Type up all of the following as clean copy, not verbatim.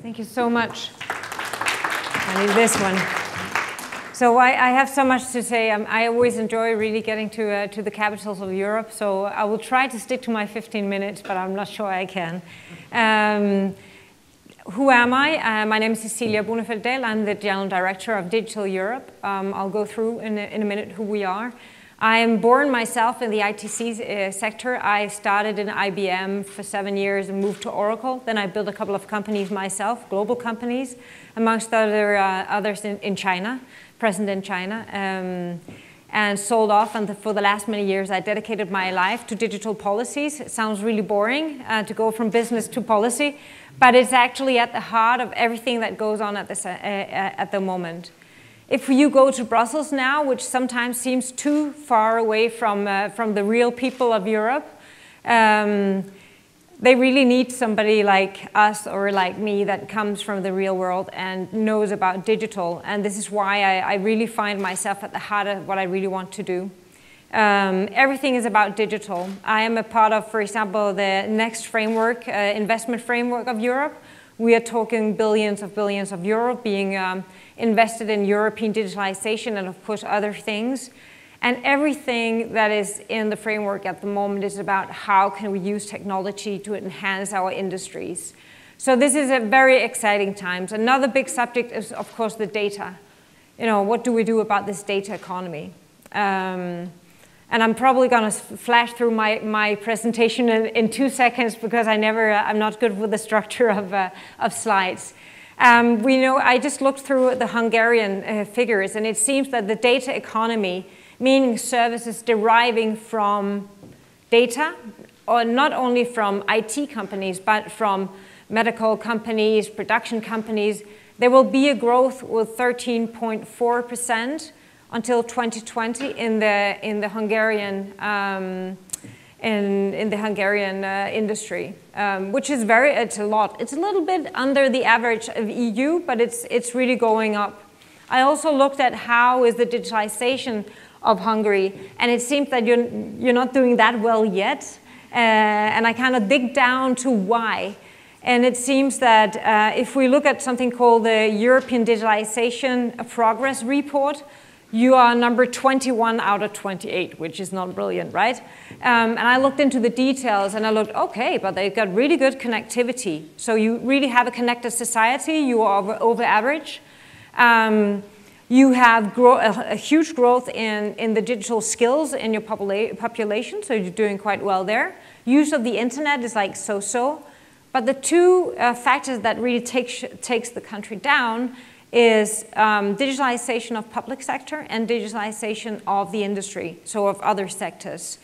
Thank you so much. I need this one. So I have so much to say. I always enjoy really getting to the capitals of Europe. So I will try to stick to my 15 minutes, but I'm not sure I can. Who am I? My name is Bonefeld-Dahl. I'm the General Director of Digital Europe. I'll go through in a minute who we are. I am born myself in the ITC sector. I started in IBM for 7 years and moved to Oracle. Then I built a couple of companies myself, global companies, amongst others in China, present in China, and sold off. And for the last many years, I dedicated my life to digital policies. It sounds really boring to go from business to policy, but it's actually at the heart of everything that goes on at the moment. If you go to Brussels now, which sometimes seems too far away from the real people of Europe, they really need somebody like us or like me that comes from the real world and knows about digital. And this is why I really find myself at the heart of what I really want to do. Everything is about digital. I am a part of, for example, the next framework, investment framework of Europe. We are talking billions of euro being invested in European digitalization and, of course, other things. And everything that is in the framework at the moment is about how can we use technology to enhance our industries. So this is a very exciting times. Another big subject is, of course, the data. You know, what do we do about this data economy? And I'm probably going to flash through my presentation in 2 seconds because I'm not good with the structure of slides. I just looked through the Hungarian figures, and it seems that the data economy, meaning services deriving from data, or not only from IT companies, but from medical companies, production companies, there will be a growth with 13.4% until 2020 in the Hungarian industry, which is it's a lot. It's a little bit under the average of EU, but it's really going up. I also looked at how is the digitalization of Hungary, and it seems that you're not doing that well yet. And I kind of dig down to why. And it seems that if we look at something called the European Digitalization Progress Report, you are number 21 out of 28, which is not brilliant, right? And I looked into the details and I looked, okay, but they've got really good connectivity. So you really have a connected society, you are over average. You have a huge growth in the digital skills in your population, so you're doing quite well there. Use of the internet is like so-so. But the two factors that really takes the country down is digitalization of public sector and digitalization of the industry, so of other sectors.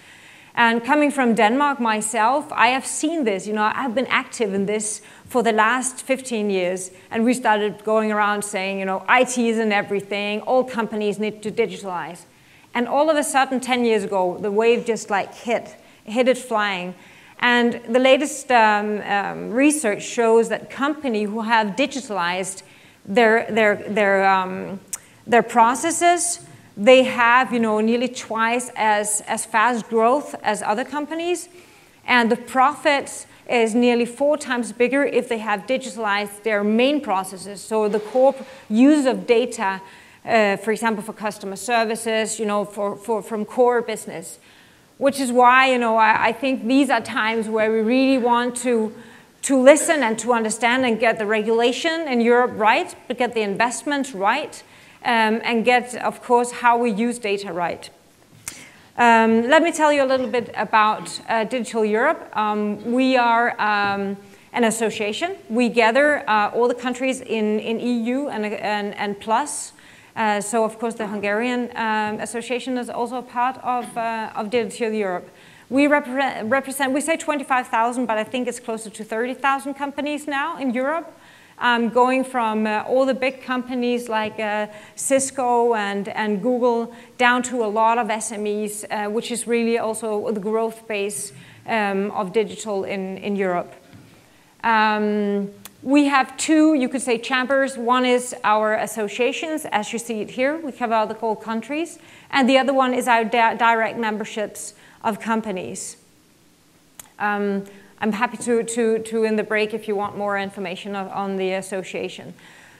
And coming from Denmark myself, I have seen this. You know, I've been active in this for the last 15 years, and we started going around saying, you know, IT isn't everything, all companies need to digitalize. And all of a sudden, 10 years ago, the wave just like hit it flying. And the latest research shows that companies who have digitalized their processes, they have, you know, nearly twice as fast growth as other companies, and the profits is nearly 4 times bigger if they have digitalized their main processes. So the core use of data, for example, for customer services, you know, from core business, which is why, you know, I think these are times where we really want to listen and to understand and get the regulation in Europe right, but get the investments right, and get, of course, how we use data right. Let me tell you a little bit about Digital Europe. We are an association. We gather all the countries in EU and plus. So, of course, the Hungarian association is also a part of Digital Europe. We represent, we say 25,000, but I think it's closer to 30,000 companies now in Europe, going from all the big companies like Cisco and Google down to a lot of SMEs, which is really also the growth base of digital in Europe. We have 2, you could say, chambers. One is our associations, as you see it here. We cover the whole countries. And the other one is our direct memberships of companies. I'm happy to in the break if you want more information on the association.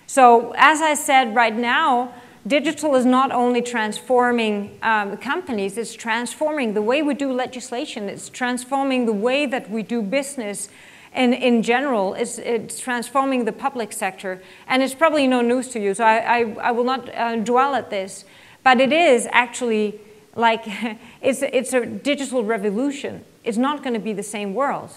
So as I said, right now, digital is not only transforming companies, it's transforming the way we do legislation, it's transforming the way that we do business, and in general, it's transforming the public sector. And it's probably no news to you, so I will not dwell at this, but it is actually like, it's a digital revolution. It's not going to be the same world.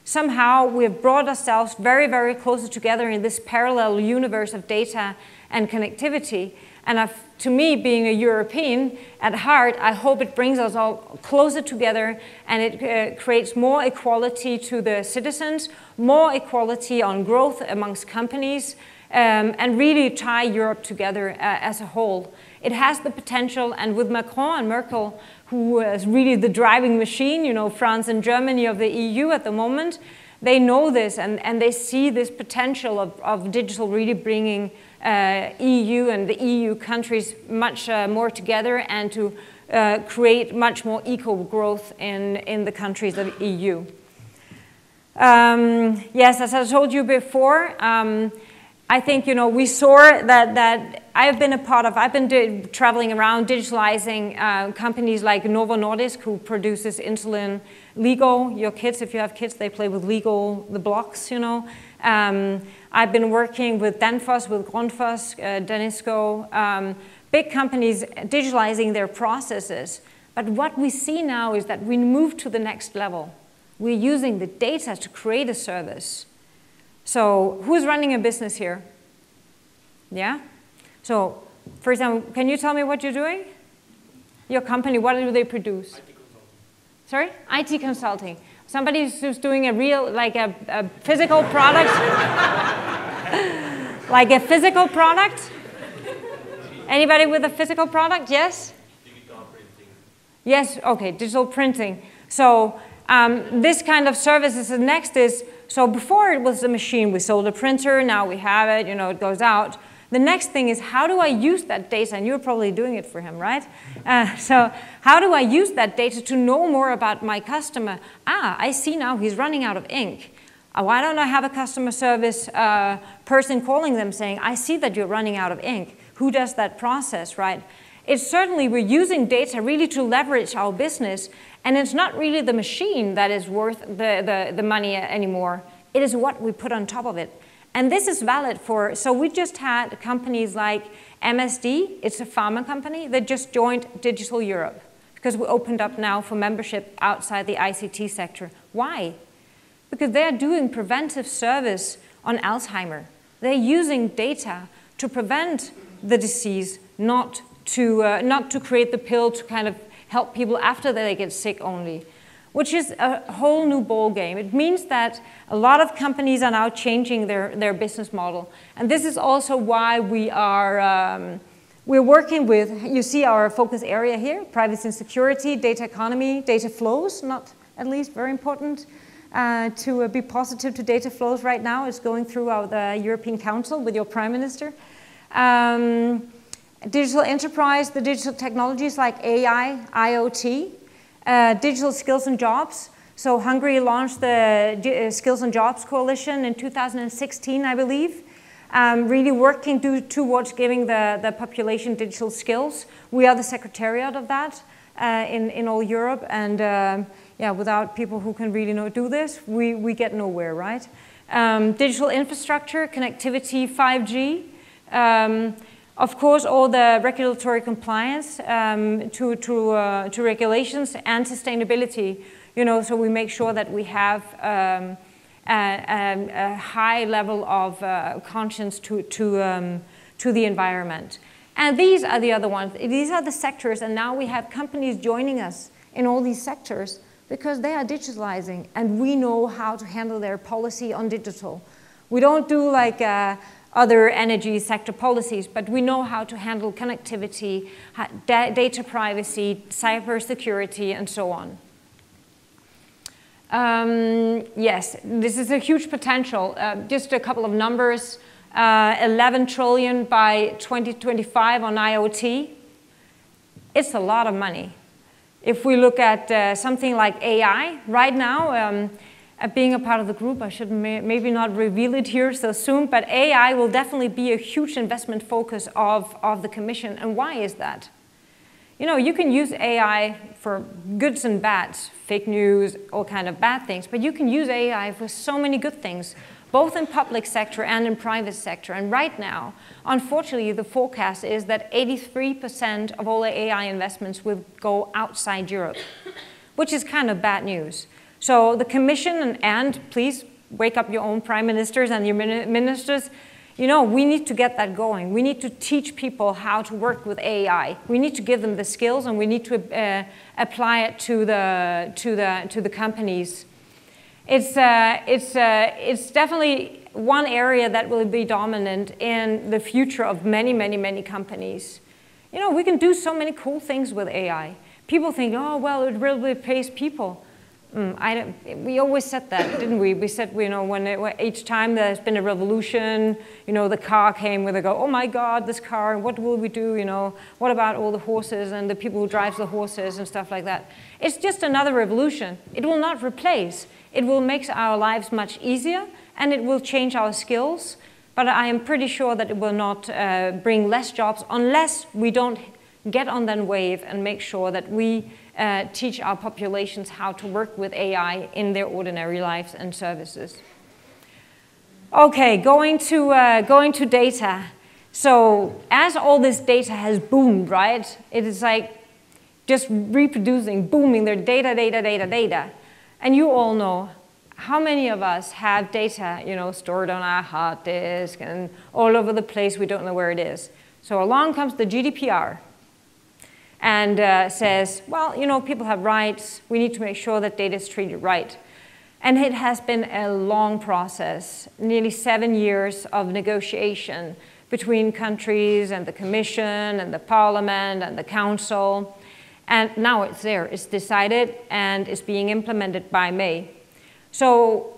Somehow we have brought ourselves very, very closer together in this parallel universe of data and connectivity. And to me, being a European at heart, I hope it brings us all closer together, and it creates more equality to the citizens, more equality on growth amongst companies, and really tie Europe together as a whole. It has the potential, and with Macron and Merkel, who is really the driving machine, you know, France and Germany of the EU at the moment, they know this, and they see this potential of digital really bringing EU and the EU countries much more together, and to create much more equal growth in the countries of the EU. Yes, as I told you before, I think, you know, we saw that I've been traveling around digitalizing companies like Novo Nordisk, who produces insulin, Lego. Your kids, if you have kids, they play with Lego, the blocks, you know. I've been working with Danfoss, with Grundfos, Danisco, big companies digitalizing their processes. But what we see now is that we move to the next level. We're using the data to create a service. So who's running a business here? Yeah? So, for example, can you tell me what you're doing? Your company, what do they produce? IT consulting. Sorry? IT consulting. Somebody who's doing a real, like a physical product? Like a physical product? Anybody with a physical product? Yes? Digital printing. Yes, okay, digital printing. So this kind of services, the next is, so before it was a machine, we sold a printer, now we have it, you know, it goes out. The next thing is, how do I use that data? And you're probably doing it for him, right? So how do I use that data to know more about my customer? Ah, I see now he's running out of ink. Why don't I have a customer service person calling them saying, I see that you're running out of ink. Who does that process, right? It's certainly, we're using data really to leverage our business, and it's not really the machine that is worth the money anymore. It is what we put on top of it. And this is valid for, so we just had companies like MSD, it's a pharma company, that just joined Digital Europe, because we opened up now for membership outside the ICT sector. Why? Because they're doing preventive service on Alzheimer. They're using data to prevent the disease, not to create the pill to kind of help people after they get sick only, which is a whole new ball game. It means that a lot of companies are now changing their business model. And this is also why we are we're working with, you see our focus area here, privacy and security, data economy, data flows, not at least very important to be positive to data flows right now. It's going through the European Council with your Prime Minister. Digital enterprise, the digital technologies like AI, IoT, digital skills and jobs. So Hungary launched the Skills and Jobs Coalition in 2016, I believe, really working towards giving the population digital skills. We are the secretariat of that in all Europe, and yeah, without people who can really do this, we get nowhere, right? Digital infrastructure, connectivity, 5G. Of course, all the regulatory compliance to regulations and sustainability, so we make sure that we have a high level of conscience to the environment. And these are the other ones. These are the sectors, and now we have companies joining us in all these sectors because they are digitalizing, and we know how to handle their policy on digital. We don't do like other energy sector policies, but we know how to handle connectivity, data privacy, cyber security, and so on. Yes, this is a huge potential. Just a couple of numbers. 11 trillion by 2025 on IoT. It's a lot of money. If we look at something like AI, right now, being a part of the group. I should maybe not reveal it here so soon, but AI will definitely be a huge investment focus of the Commission. And why is that? You know, you can use AI for goods and bads, fake news, all kind of bad things, but you can use AI for so many good things, both in public sector and in private sector. And right now, unfortunately, the forecast is that 83% of all the AI investments will go outside Europe, which is kind of bad news. So the Commission, and please wake up your own prime ministers and your ministers, you know, we need to get that going. We need to teach people how to work with AI. We need to give them the skills, and we need to apply it to the companies. It's definitely one area that will be dominant in the future of many, many, many companies. You know, we can do so many cool things with AI. People think, oh, well, it really replace people. We always said that, didn't we? We said, you know, each time there's been a revolution, you know, the car came where they go, oh my God, this car, what will we do, you know? What about all the horses and the people who drive the horses and stuff like that? It's just another revolution. It will not replace. It will make our lives much easier, and it will change our skills, but I am pretty sure that it will not bring less jobs unless we don't get on that wave and make sure that we teach our populations how to work with AI in their ordinary lives and services. Okay, going to data. So as all this data has boomed, right? It is like just reproducing, booming their data. And you all know how many of us have data, you know, stored on our hard disk and all over the place. We don't know where it is. So along comes the GDPR. And says, well, you know, people have rights. We need to make sure that data is treated right. And it has been a long process, nearly 7 years of negotiation between countries and the Commission and the Parliament and the Council. And now it's there. It's decided and is being implemented by May. So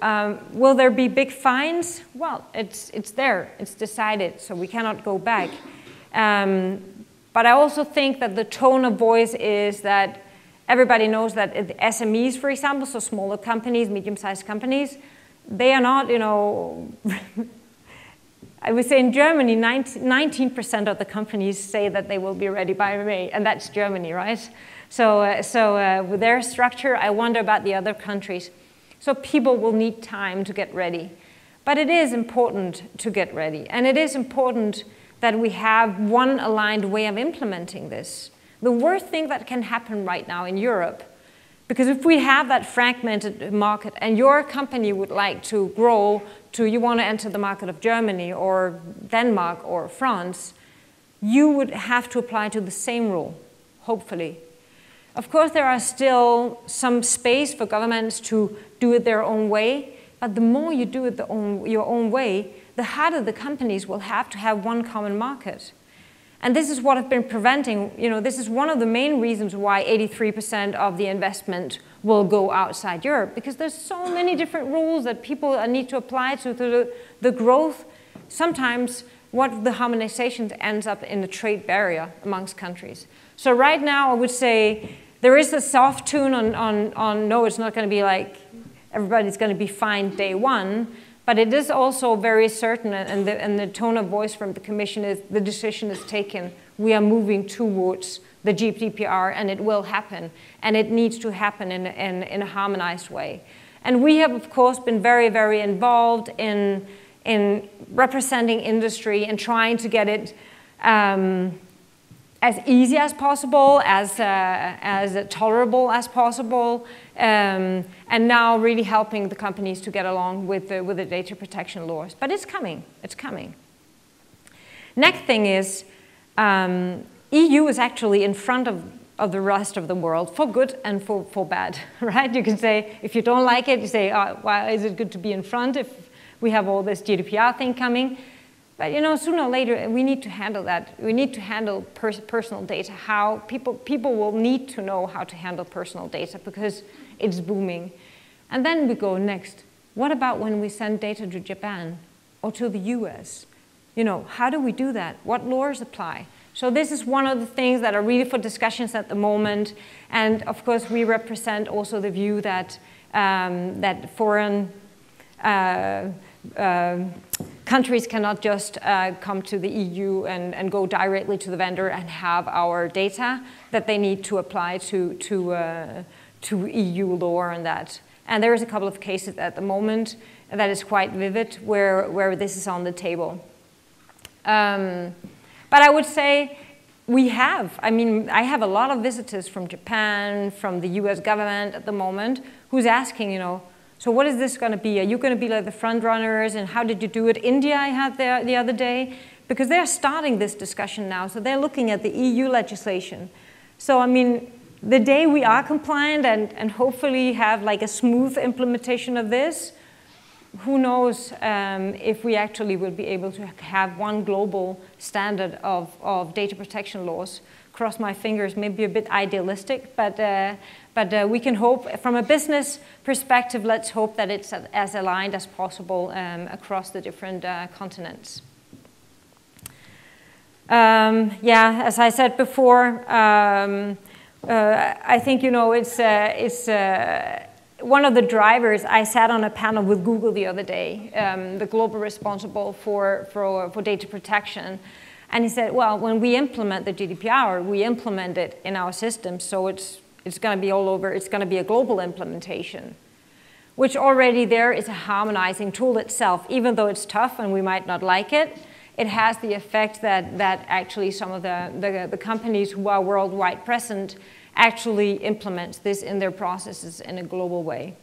will there be big fines? Well, it's there. It's decided, so we cannot go back. But I also think that the tone of voice is that everybody knows that SMEs, for example, so smaller companies, medium-sized companies, they are not, you know, I would say in Germany, 19% of the companies say that they will be ready by May, and that's Germany, right? So with their structure, I wonder about the other countries. So people will need time to get ready. But it is important to get ready, and it is important that we have one aligned way of implementing this. The worst thing that can happen right now in Europe, because if we have that fragmented market and your company would like to grow to, you want to enter the market of Germany or Denmark or France, you would have to apply to the same rule, hopefully. Of course, there are still some space for governments to do it their own way, but the more you do it your own way, the harder the companies will have to have one common market. And this is what has been preventing, you know, this is one of the main reasons why 83% of the investment will go outside Europe, because there's so many different rules that people need to apply to the growth. Sometimes what the harmonization ends up in a trade barrier amongst countries. So right now I would say there is a soft tune on no, it's not going to be like everybody's going to be fine day one. But it is also very certain, and the tone of voice from the Commission is the decision is taken. We are moving towards the GDPR, and it will happen. And it needs to happen in a harmonized way. And we have, of course, been very, very involved in representing industry and trying to get it as easy as possible, as tolerable as possible, and now really helping the companies to get along with the data protection laws. But it's coming, it's coming. Next thing is, EU is actually in front of the rest of the world for good and for bad, right? You can say, if you don't like it, you say, oh, why is it good to be in front if we have all this GDPR thing coming? But you know, sooner or later, we need to handle that. We need to handle personal data. How people will need to know how to handle personal data because it's booming. And then we go next. What about when we send data to Japan or to the US? You know, how do we do that? What laws apply? So this is one of the things that are really for discussions at the moment. And of course, we represent also the view that that foreign countries cannot just come to the EU and go directly to the vendor and have our data, that they need to apply to EU law on that. And there is a couple of cases at the moment that is quite vivid where this is on the table. But I would say we have. I mean, I have a lot of visitors from Japan, from the US government at the moment, who's asking, you know, so what is this going to be? Are you going to be like the front runners, and how did you do it? India I had there the other day, because they're starting this discussion now. So they're looking at the EU legislation. So I mean, the day we are compliant and hopefully have like a smooth implementation of this, who knows if we actually will be able to have one global standard of data protection laws. Cross my fingers, maybe a bit idealistic, but we can hope, from a business perspective, let's hope that it's as aligned as possible across the different continents. Yeah, as I said before, I think, you know, it's one of the drivers. I sat on a panel with Google the other day, the global responsible for data protection. And he said, well, when we implement the GDPR, we implement it in our systems, so it's going to be all over. It's going to be a global implementation, which already there is a harmonizing tool itself. Even though it's tough and we might not like it, it has the effect that actually some of the companies who are worldwide present actually implement this in their processes in a global way.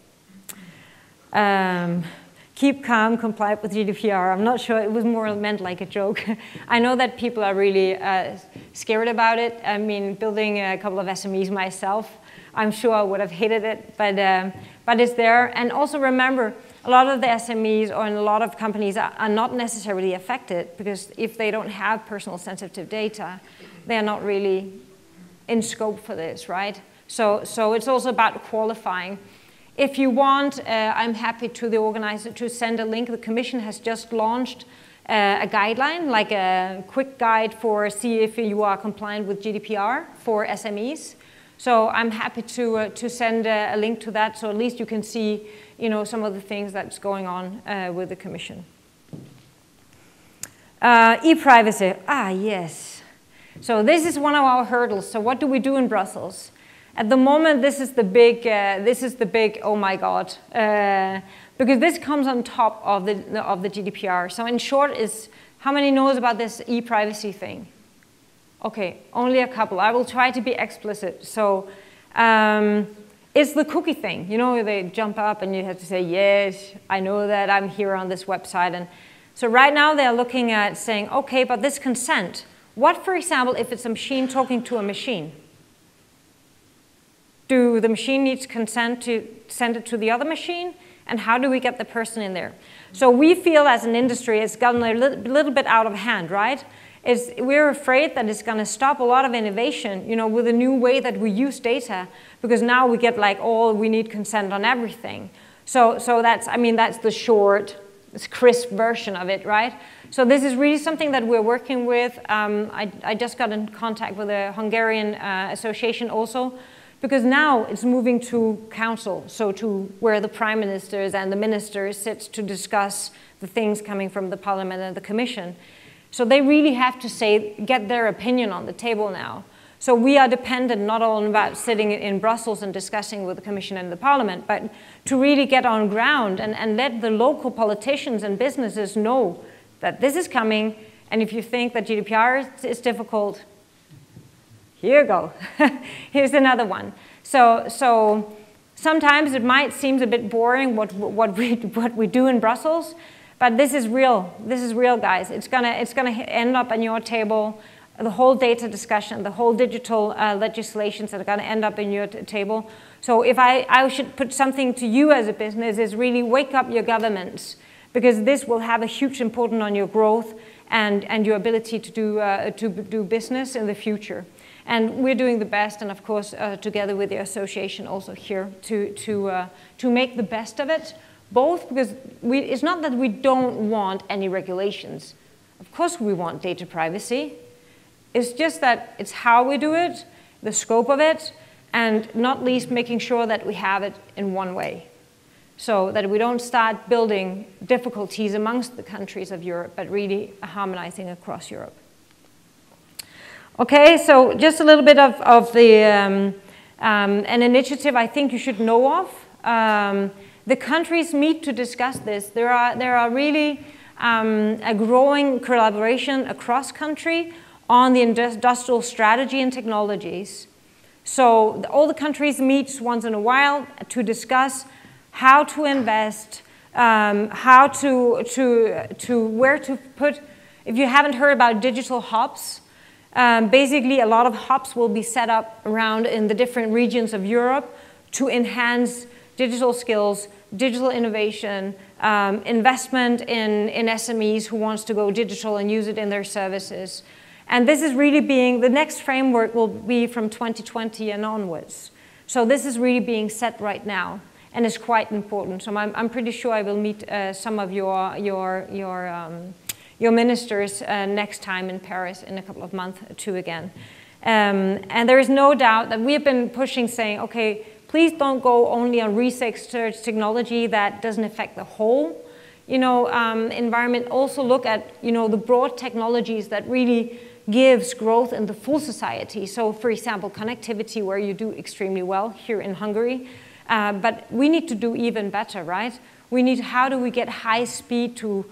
Keep calm, comply with GDPR. I'm not sure, it was more meant like a joke. I know that people are really scared about it. I mean, building a couple of SMEs myself, I'm sure I would have hated it, but it's there. And also remember, a lot of the SMEs or a lot of companies are not necessarily affected, because if they don't have personal sensitive data, they're not really in scope for this, right? So it's also about qualifying. If you want, I'm happy to the organizer to send a link. The Commission has just launched a guideline, like a quick guide for see if you are compliant with GDPR for SMEs. So I'm happy to send a link to that, so at least you can see, you know, some of the things that's going on with the Commission. E-privacy. Ah, yes. So this is one of our hurdles. So what do we do in Brussels? At the moment, this is the big oh my God, because this comes on top of the GDPR. So in short, is how many knows about this e-privacy thing? Okay, only a couple. I will try to be explicit. So it's the cookie thing. You know, they jump up and you have to say, yes, I know that I'm here on this website. And so right now they're looking at saying, okay, but this consent. What, for example, if it's a machine talking to a machine? Do the machine need consent to send it to the other machine? And how do we get the person in there? So we feel as an industry it's gotten a little bit out of hand, right? We're afraid that it's going to stop a lot of innovation, you know, with a new way that we use data, because now we get like, oh, we need consent on everything. So that's, I mean, that's the short, crisp version of it, right? So this is really something that we're working with. I just got in contact with a Hungarian association also, because now it's moving to council, so to where the prime ministers and the ministers sit to discuss the things coming from the parliament and the commission. So they really have to get their opinion on the table now. So we are dependent not only about sitting in Brussels and discussing with the commission and the parliament, but to really get on ground and let the local politicians and businesses know that this is coming. And if you think that GDPR is difficult, here you go. Here's another one. So sometimes it might seem a bit boring what we do in Brussels, but this is real. This is real, guys. It's gonna end up on your table. The whole data discussion, the whole digital legislations that are gonna end up in your table. So if I should put something to you as a business, is really wake up your governments, because this will have a huge importance on your growth and your ability to do business in the future. And we're doing the best, and of course, together with the association also here to make the best of it, both because it's not that we don't want any regulations. Of course we want data privacy. It's just that it's how we do it, the scope of it, and not least making sure that we have it in one way. so that we don't start building difficulties amongst the countries of Europe, but really harmonizing across Europe. Okay, so just a little bit of the, an initiative I think you should know of. The countries meet to discuss this. There are really a growing collaboration across country on the industrial strategy and technologies. So all the countries meet once in a while to discuss how to invest, how to where to put. If you haven't heard about digital hubs, basically a lot of hubs will be set up around in the different regions of Europe to enhance digital skills, digital innovation, investment in SMEs who wants to go digital and use it in their services. And this is really being, the next framework will be from 2020 and onwards. So this is really being set right now, and it's quite important. So I'm pretty sure I will meet some of your ministers next time in Paris in a couple of months too again. And there is no doubt that we have been pushing, saying, okay, please don't go only on research technology that doesn't affect the whole, environment. Also look at, the broad technologies that really gives growth in the full society. So, for example, connectivity, where you do extremely well here in Hungary, but we need to do even better, right? We need, how do we get high speed to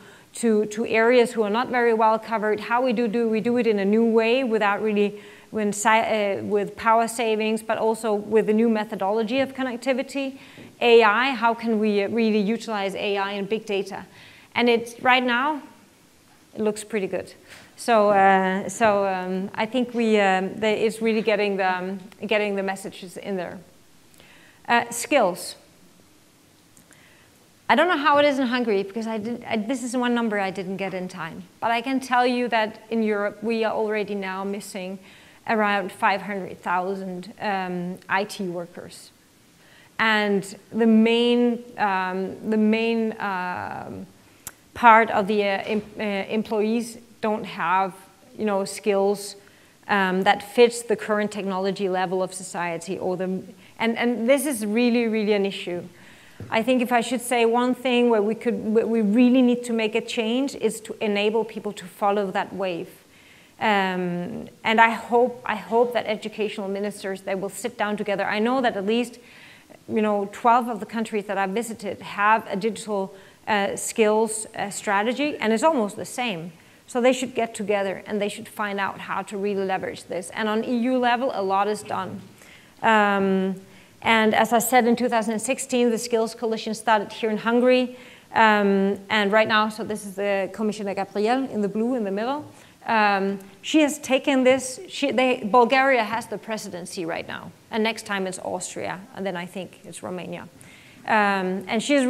areas who are not very well covered? How we do it in a new way without really with power savings, but also with the new methodology of connectivity. AI, how can we really utilize AI and big data? And right now, it looks pretty good. So I think it's really getting the messages in there. Skills. I don't know how it is in Hungary, because this is one number I didn't get in time. But I can tell you that in Europe, we are already now missing around 500,000 IT workers. And the main part of the employees don't have, skills that fits the current technology level of society, and this is really, really an issue. I think if I should say one thing where we really need to make a change is to enable people to follow that wave. And I hope that educational ministers, they will sit down together. I know that at least 12 of the countries that I've visited have a digital skills strategy, and it's almost the same. So they should get together and they should find out how to really leverage this. And on EU level, a lot is done. And as I said, in 2016, the Skills Coalition started here in Hungary. And right now, so this is the Commissioner Gabriel in the blue in the middle. She has taken this, Bulgaria has the presidency right now. And next time it's Austria, and then I think it's Romania. And she's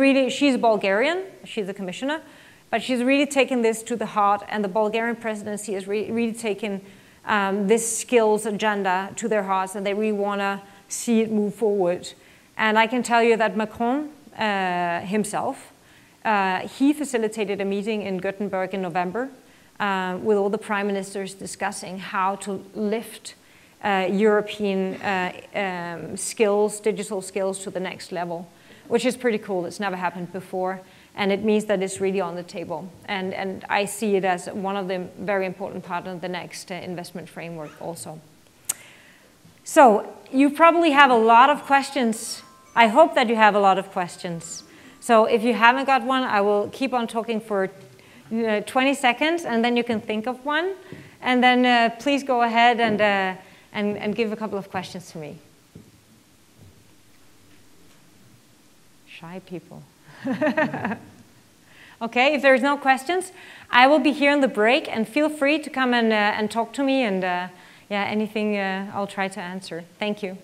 Bulgarian, she's the commissioner, but she's really taken this to the heart, and the Bulgarian presidency has really taken this skills agenda to their hearts, and they really want to see it move forward. And I can tell you that Macron himself, he facilitated a meeting in Gothenburg in November with all the prime ministers discussing how to lift European skills, digital skills to the next level, which is pretty cool. It's never happened before, and it means that it's really on the table. And I see it as one of the very important part of the next investment framework also. So you probably have a lot of questions. I hope that you have a lot of questions. So if you haven't got one, I will keep on talking for 20 seconds, and then you can think of one. And then please go ahead and give a couple of questions to me. Shy people. Okay, if there's no questions, I will be here in the break, and feel free to come and talk to me, and yeah, anything I'll try to answer. Thank you.